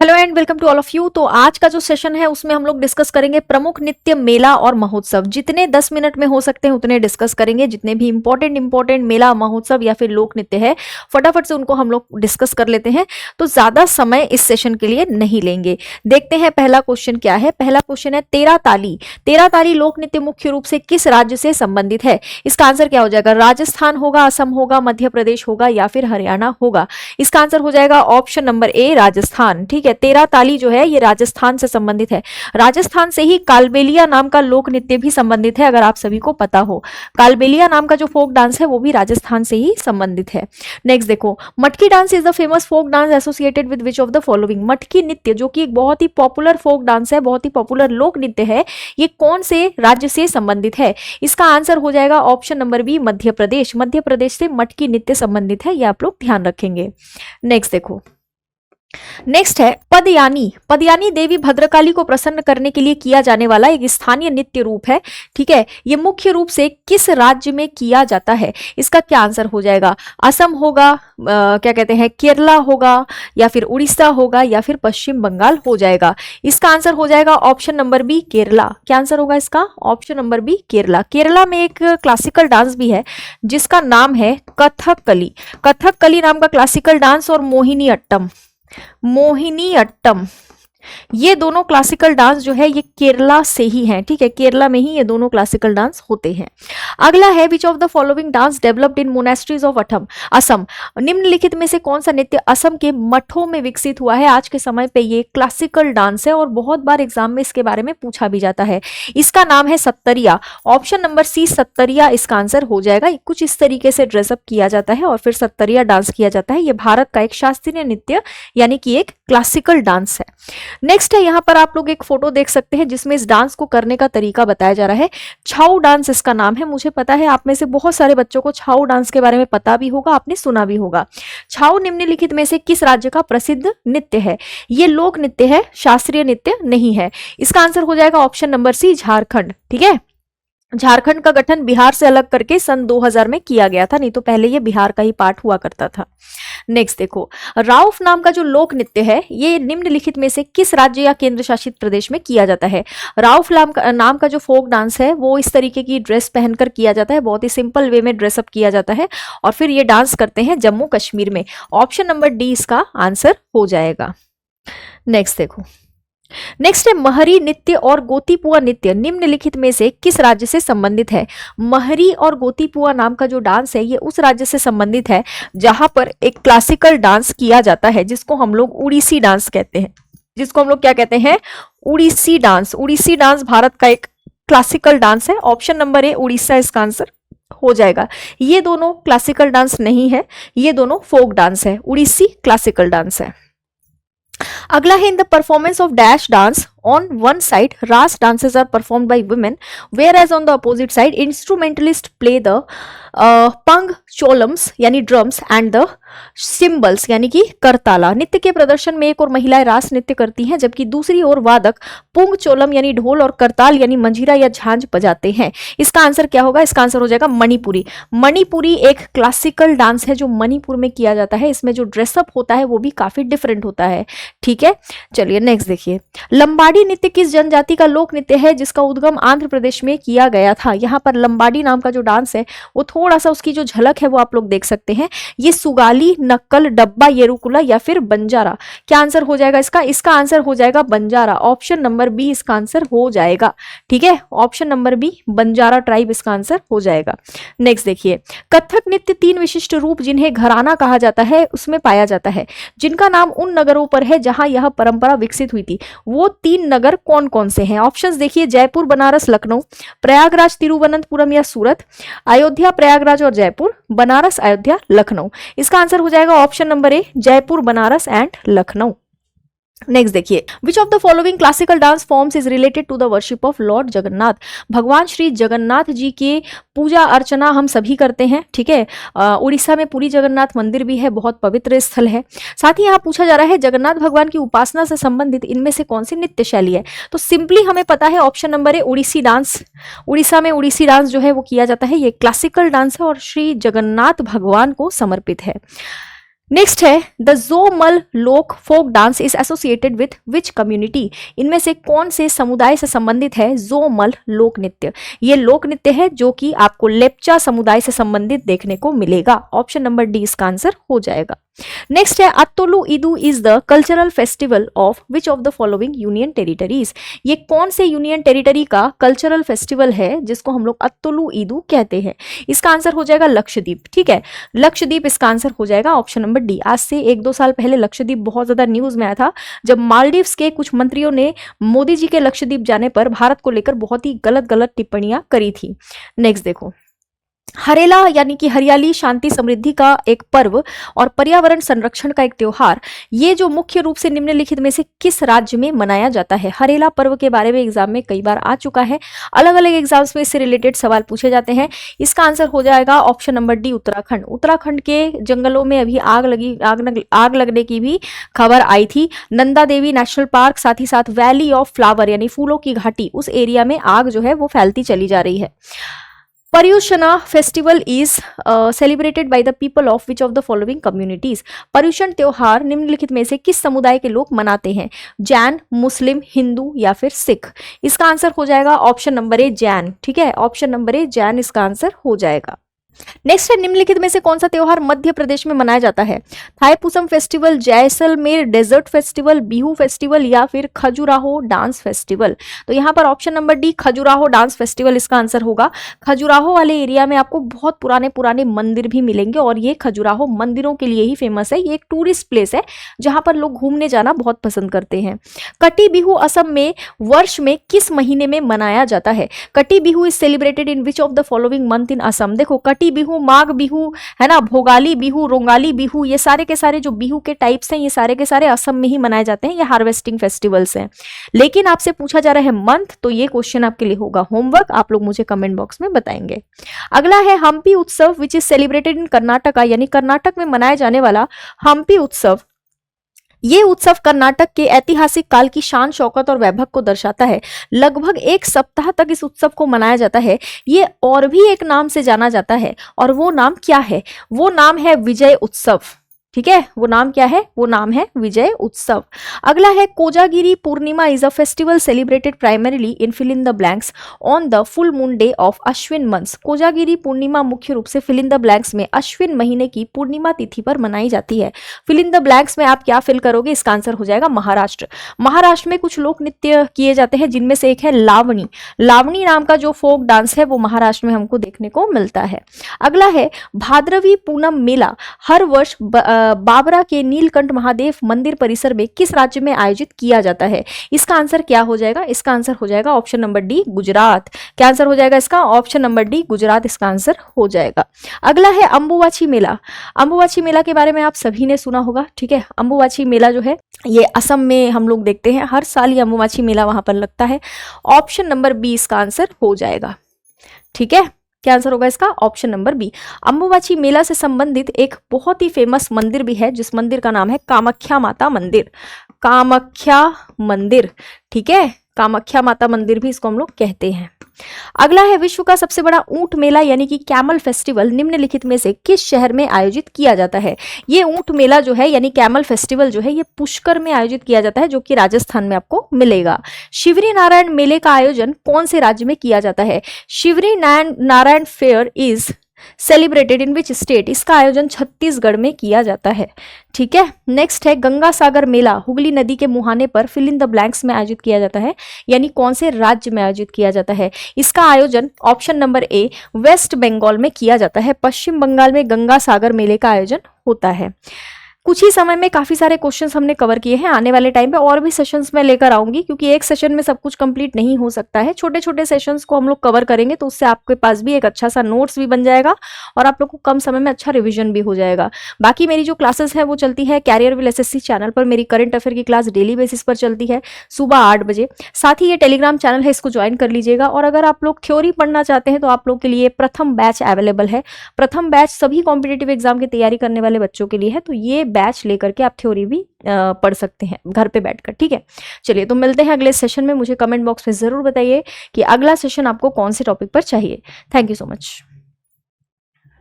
Hello and welcome to all of you. तो आज का जो सेशन है उसमें हम लोग डिस्कस करेंगे प्रमुख नृत्य मेला और महोत्सव। जितने 10 मिनट में हो सकते हैं उतने डिस्कस करेंगे। जितने भी इंपॉर्टेंट मेला महोत्सव या फिर लोक नृत्य है फटाफट से उनको हम लोग डिस्कस कर लेते हैं। तो ज्यादा समय इस सेशन के लिए नहीं लेंगे। देखते हैं पहला क्वेश्चन क्या है। पहला क्वेश्चन है तेरा ताली। तेरा ताली लोक नृत्य मुख्य रूप से किस राज्य से संबंधित है? इसका आंसर क्या हो जाएगा? राजस्थान होगा, असम होगा, मध्य प्रदेश होगा या फिर हरियाणा होगा। इसका आंसर हो जाएगा ऑप्शन नंबर ए, राजस्थान। ठीक है, तेरा ताली जो है ये राजस्थान से संबंधित है। राजस्थान से ही कालबेलिया नाम का लोक नृत्य भी संबंधित है, अगर आप सभी को पता हो। कालबेलिया नाम का जो फोक डांस है वो भी राजस्थान से ही संबंधित है। नेक्स्ट देखो, Matki dance is the famous folk dance associated with which of the following. Matki नृत्य जो कि एक बहुत ही पॉपुलर फोक डांस है, बहुत ही पॉपुलर लोक नृत्य है, ये कौन से राज्य से संबंधित है? इसका आंसर हो जाएगा option number B, Madhya Pradesh. Madhya Pradesh से मटकी नृत्य संबंधित है, ये आप लोग ध्यान रखेंगे। नेक्स्ट देखो, नेक्स्ट है पदयानी। पदयानी देवी भद्रकाली को प्रसन्न करने के लिए किया जाने वाला एक स्थानीय नृत्य रूप है। ठीक है, ये मुख्य रूप से किस राज्य में किया जाता है? इसका क्या आंसर हो जाएगा? असम होगा, क्या कहते हैं, केरला होगा या फिर उड़ीसा होगा या फिर पश्चिम बंगाल हो जाएगा। इसका आंसर हो जाएगा ऑप्शन नंबर बी, केरला। क्या आंसर होगा इसका? Option number B, Kerala. Kerala में एक क्लासिकल डांस भी है जिसका नाम है कथकली। कथकली नाम का क्लासिकल डांस और मोहिनी अट्टम, मोहिनी अट्टम, ये दोनों क्लासिकल डांस जो है ये केरला से ही हैं। ठीक है, केरला में ही ये दोनों क्लासिकल डांस होते हैं। अगला है विच of the following dance developed in monasteries of Assam. निम्नलिखित में से कौन सा नृत्य असम के मठों में विकसित हुआ है? आज के समय पे ये क्लासिकल डांस है और बहुत बार एग्जाम में इसके बारे में पूछा भी जाता है। इसका नाम है सत्तरिया। ऑप्शन नंबर सी, सत्तरिया इसका आंसर हो जाएगा। कुछ इस तरीके से ड्रेसअप किया जाता है और फिर सत्तरिया डांस किया जाता है। ये भारत का एक शास्त्रीय नृत्य यानी कि एक क्लासिकल डांस है। नेक्स्ट है, यहां पर आप लोग एक फोटो देख सकते हैं जिसमें इस डांस को करने का तरीका बताया जा रहा है। छाऊ डांस इसका नाम है। मुझे पता है आप में से बहुत सारे बच्चों को छाऊ डांस के बारे में पता भी होगा, आपने सुना भी होगा। छाऊ निम्नलिखित में से किस राज्य का प्रसिद्ध नृत्य है? ये लोक नृत्य है, शास्त्रीय नृत्य नहीं है। इसका आंसर हो जाएगा ऑप्शन नंबर सी, झारखंड। ठीक है, झारखंड का गठन बिहार से अलग करके सन 2000 में किया गया था, नहीं तो पहले ये बिहार का ही पार्ट हुआ करता था। नेक्स्ट देखो, राउफ नाम का जो लोक नृत्य है ये निम्नलिखित में से किस राज्य या केंद्र शासित प्रदेश में किया जाता है? राउफ नाम का जो फोक डांस है वो इस तरीके की ड्रेस पहनकर किया जाता है, बहुत ही सिंपल वे में ड्रेसअप किया जाता है और फिर ये डांस करते हैं जम्मू कश्मीर में। ऑप्शन नंबर डी इसका आंसर हो जाएगा। नेक्स्ट देखो, नेक्स्ट है महरी नृत्य और गोतीपुआ नृत्य निम्नलिखित में से किस राज्य से संबंधित है? महरी और गोतीपुआ नाम का जो डांस है ये उस राज्य से संबंधित है जहां पर एक क्लासिकल डांस किया जाता है जिसको हम लोग उड़ीसी डांस कहते हैं। जिसको हम लोग क्या कहते हैं? उड़ीसी डांस। उड़ीसी डांस भारत का एक क्लासिकल डांस है। ऑप्शन नंबर ए, उड़ीसा इसका आंसर हो जाएगा। ये दोनों क्लासिकल डांस नहीं है, ये दोनों फोक डांस है। उड़ीसी क्लासिकल डांस है। अगला है, in the performance of dash dance on one side ras dances are performed by women whereas on the opposite side instrumentalists play the पंग चोलम्स यानी ड्रम्स एंड द सिम्बल्स यानी कि करताला। नृत्य के प्रदर्शन में एक और महिलाएं रास नृत्य करती हैं जबकि दूसरी ओर वादक पुंग चोलम यानी ढोल और करताल यानी मंजीरा या झांझ बजाते हैं। इसका आंसर क्या होगा? इसका आंसर हो जाएगा मणिपुरी। मणिपुरी एक क्लासिकल डांस है जो मणिपुर में किया जाता है। इसमें जो ड्रेसअप होता है वो भी काफी डिफरेंट होता है। ठीक है, चलिए नेक्स्ट देखिए, लंबाड़ी नृत्य किस जनजाति का लोक नृत्य है जिसका उद्गम आंध्र प्रदेश में किया गया था? यहाँ पर लंबाड़ी नाम का जो डांस है वो थोड़ा सा उसकी जो झलक है वो आप लोग देख सकते हैं। ये सुगाली, नक्कल, डब्बा, येरुकुला या फिर बंजारा। क्या आंसर हो जाएगा इसका? इसका आंसर हो जाएगा बंजारा। ऑप्शन नंबर बी इसका आंसर हो जाएगा। ठीक है, option number B, Banjara tribe इसका आंसर हो जाएगा। नेक्स्ट देखिए, कथक नृत्य 3 विशिष्ट रूप जिन्हें घराना कहा जाता है उसमें पाया जाता है जिनका नाम उन नगरों पर है जहां यह परंपरा विकसित हुई थी। वो 3 नगर कौन कौन से हैं? ऑप्शंस देखिए, जयपुर, बनारस, लखनऊ, प्रयागराज, तिरुवनंतपुरम या सूरत, अयोध्या, प्रयागराज और जयपुर, बनारस, अयोध्या, लखनऊ। इसका आंसर हो जाएगा option number A, Jaipur, Banaras and Lucknow. Next देखिए, which of the following classical dance forms is related to the worship of lord Jagannath. भगवान श्री जगन्नाथ जी के पूजा अर्चना हम सभी करते हैं। ठीक है, उड़ीसा में पुरी जगन्नाथ मंदिर भी है, बहुत पवित्र स्थल है। साथ ही यहाँ पूछा जा रहा है जगन्नाथ भगवान की उपासना से संबंधित इनमें से कौन सी नृत्य शैली है? तो सिंपली हमें पता है ऑप्शन नंबर ए, उड़ीसी डांस। उड़ीसा में उड़ीसी डांस जो है वो किया जाता है, ये क्लासिकल डांस है और श्री जगन्नाथ भगवान को समर्पित है। नेक्स्ट है द जोमल लोक folk dance is associated with which community. इनमें से कौन से समुदाय से संबंधित है जोमल लोक नृत्य। ये लोक नृत्य है जो कि आपको लेप्चा समुदाय से संबंधित देखने को मिलेगा। ऑप्शन नंबर डी इसका आंसर हो जाएगा। नेक्स्ट है Attolu Eedu is the cultural festival of which of the following union territories. ये कौन से यूनियन टेरिटरी का कल्चरल फेस्टिवल है जिसको हम लोग अत्तोलू ईदू कहते हैं। इसका आंसर हो जाएगा लक्षद्वीप। ठीक है, लक्षद्वीप इसका आंसर हो जाएगा ऑप्शन नंबर डी। आज से 1-2 साल पहले लक्षद्वीप बहुत ज्यादा न्यूज में आया था जब मालदीव्स के कुछ मंत्रियों ने मोदी जी के लक्षद्वीप जाने पर भारत को लेकर बहुत ही गलत गलत टिप्पणियां करी थी। नेक्स्ट देखो, हरेला यानी कि हरियाली शांति समृद्धि का एक पर्व और पर्यावरण संरक्षण का एक त्योहार, ये जो मुख्य रूप से निम्नलिखित में से किस राज्य में मनाया जाता है। हरेला पर्व के बारे में एग्जाम में कई बार आ चुका है, अलग अलग एग्जाम्स में इससे रिलेटेड सवाल पूछे जाते हैं। इसका आंसर हो जाएगा option number D Uttarakhand. Uttarakhand के जंगलों में अभी आग लगने की भी खबर आई थी। नंदा देवी नेशनल पार्क, साथ ही साथ वैली ऑफ फ्लावर यानी फूलों की घाटी, उस एरिया में आग जो है वो फैलती चली जा रही है। Paryushana festival is celebrated by the people of which of the following communities. Paryushan त्योहार निम्नलिखित में से किस समुदाय के लोग मनाते हैं। जैन, मुस्लिम, हिंदू या फिर सिख। इसका आंसर हो जाएगा ऑप्शन नंबर ए जैन। ठीक है, ऑप्शन नंबर ए जैन इसका आंसर हो जाएगा। नेक्स्ट है निम्नलिखित में से कौन सा त्योहार मध्य प्रदेश में मनाया जाता है। Thaipusam festival, Jaisalmer desert festival, Bihu festival या फिर खजुराहो डांस फेस्टिवल। तो यहाँ पर option number D Khajuraho dance festival इसका आंसर होगा। खजुराहो वाले एरिया में आपको बहुत पुराने पुराने मंदिर भी मिलेंगे और ये खजुराहो मंदिरों के लिए ही फेमस है। ये एक टूरिस्ट प्लेस है जहां पर लोग घूमने जाना बहुत पसंद करते हैं। कटी बिहू असम में वर्ष में किस महीने में मनाया जाता है। कटी Bihu is celebrated in which of the following month in Assam. देखो, कटी बिहू, माघ बिहू है ना, भोगाली बिहू, रोंगाली बिहू, ये सारे के सारे जो बिहू के टाइप्स हैं ये सारे के सारे असम में ही मनाए जाते हैं। ये हार्वेस्टिंग फेस्टिवल्स हैं। लेकिन आपसे पूछा जा रहा है मंथ, तो ये क्वेश्चन आपके लिए होगा होमवर्क, आप लोग मुझे कमेंट बॉक्स में बताएंगे। अगला है हम्पी उत्सव which is celebrated in Karnataka, यानी कर्नाटक में मनाया जाने वाला हम्पी उत्सव। ये उत्सव कर्नाटक के ऐतिहासिक काल की शान शौकत और वैभव को दर्शाता है। लगभग 1 सप्ताह तक इस उत्सव को मनाया जाता है। ये और भी एक नाम से जाना जाता है और वो नाम क्या है। वो नाम है विजय उत्सव। ठीक है, वो नाम क्या है, वो नाम है विजय उत्सव। अगला है Kojagiri Purnima is a festival celebrated primarily in fill in the blanks on the full moon day of Ashwin months. Kojagiri Purnima मुख्य रूप से फिल इन द ब्लैंक्स में अश्विन महीने की पूर्णिमा तिथि पर मनाई जाती है। फिल इन द ब्लैंक्स में आप क्या फिल करोगे, इसका आंसर हो जाएगा महाराष्ट्र। महाराष्ट्र में कुछ लोक नृत्य किए जाते हैं जिनमें से एक है लावणी। लावणी नाम का जो फोक डांस है वो महाराष्ट्र में हमको देखने को मिलता है। अगला है भाद्रवी पूनम मेला हर वर्ष बाबरा के नीलकंठ महादेव मंदिर परिसर में किस राज्य में आयोजित किया जाता है। इसका आंसर क्या हो जाएगा, इसका आंसर हो जाएगा ऑप्शन नंबर डी गुजरात। क्या आंसर हो जाएगा इसका, ऑप्शन नंबर डी गुजरात इसका आंसर हो जाएगा। अगला है अंबुबाची मेला। अंबुबाची मेला के बारे में आप सभी ने सुना होगा। ठीक है, अंबुबाची मेला जो है ये असम में हम लोग देखते हैं, हर साल ये अंबुबाची मेला वहां पर लगता है। ऑप्शन नंबर बी इसका आंसर हो जाएगा। ठीक है, क्या आंसर होगा इसका, ऑप्शन नंबर बी। अंबुबाची मेला से संबंधित एक बहुत ही फेमस मंदिर भी है जिस मंदिर का नाम है कामाख्या माता मंदिर। कामाख्या मंदिर, ठीक है, कामाख्या माता मंदिर भी इसको हम लोग कहते हैं। अगला है विश्व का सबसे बड़ा ऊंट मेला यानी कि कैमल फेस्टिवल निम्नलिखित में से किस शहर में आयोजित किया जाता है। ये ऊंट मेला जो है यानी कैमल फेस्टिवल जो है ये पुष्कर में आयोजित किया जाता है जो कि राजस्थान में आपको मिलेगा। शिवरी नारायण मेले का आयोजन कौन से राज्य में किया जाता है। Shivri Narayan fair is celebrated in which state. इसका आयोजन छत्तीसगढ़ में किया जाता है। ठीक है, नेक्स्ट है गंगा सागर मेला हुगली नदी के मुहाने पर फिल इन द ब्लैंक्स में आयोजित किया जाता है, यानी कौन से राज्य में आयोजित किया जाता है। इसका आयोजन option number A west Bengal में किया जाता है। पश्चिम बंगाल में गंगा सागर मेले का आयोजन होता है। कुछ ही समय में काफी सारे क्वेश्चंस हमने कवर किए हैं। आने वाले टाइम पे और भी सेशंस मैं लेकर आऊंगी क्योंकि एक सेशन में सब कुछ कंप्लीट नहीं हो सकता है। छोटे छोटे सेशंस को हम लोग कवर करेंगे तो उससे आपके पास भी एक अच्छा सा नोट्स भी बन जाएगा और आप लोग को कम समय में अच्छा रिविजन भी हो जाएगा। बाकी मेरी जो क्लासेस है वो चलती है कैरियर विल एसएससी चैनल पर। मेरी करंट अफेयर की क्लास डेली बेसिस पर चलती है सुबह 8 बजे। साथ ही ये टेलीग्राम चैनल है, इसको ज्वाइन कर लीजिएगा। और अगर आप लोग थ्योरी पढ़ना चाहते हैं तो आप लोग के लिए प्रथम बैच अवेलेबल है। प्रथम बैच सभी कॉम्पिटेटिव एग्जाम की तैयारी करने वाले बच्चों के लिए है, तो ये बैच लेकर के आप थ्योरी भी पढ़ सकते हैं घर पे बैठकर। ठीक है, चलिए तो मिलते हैं अगले सेशन में। मुझे कमेंट बॉक्स में जरूर बताइए कि अगला सेशन आपको कौन से टॉपिक पर चाहिए। Thank you so much.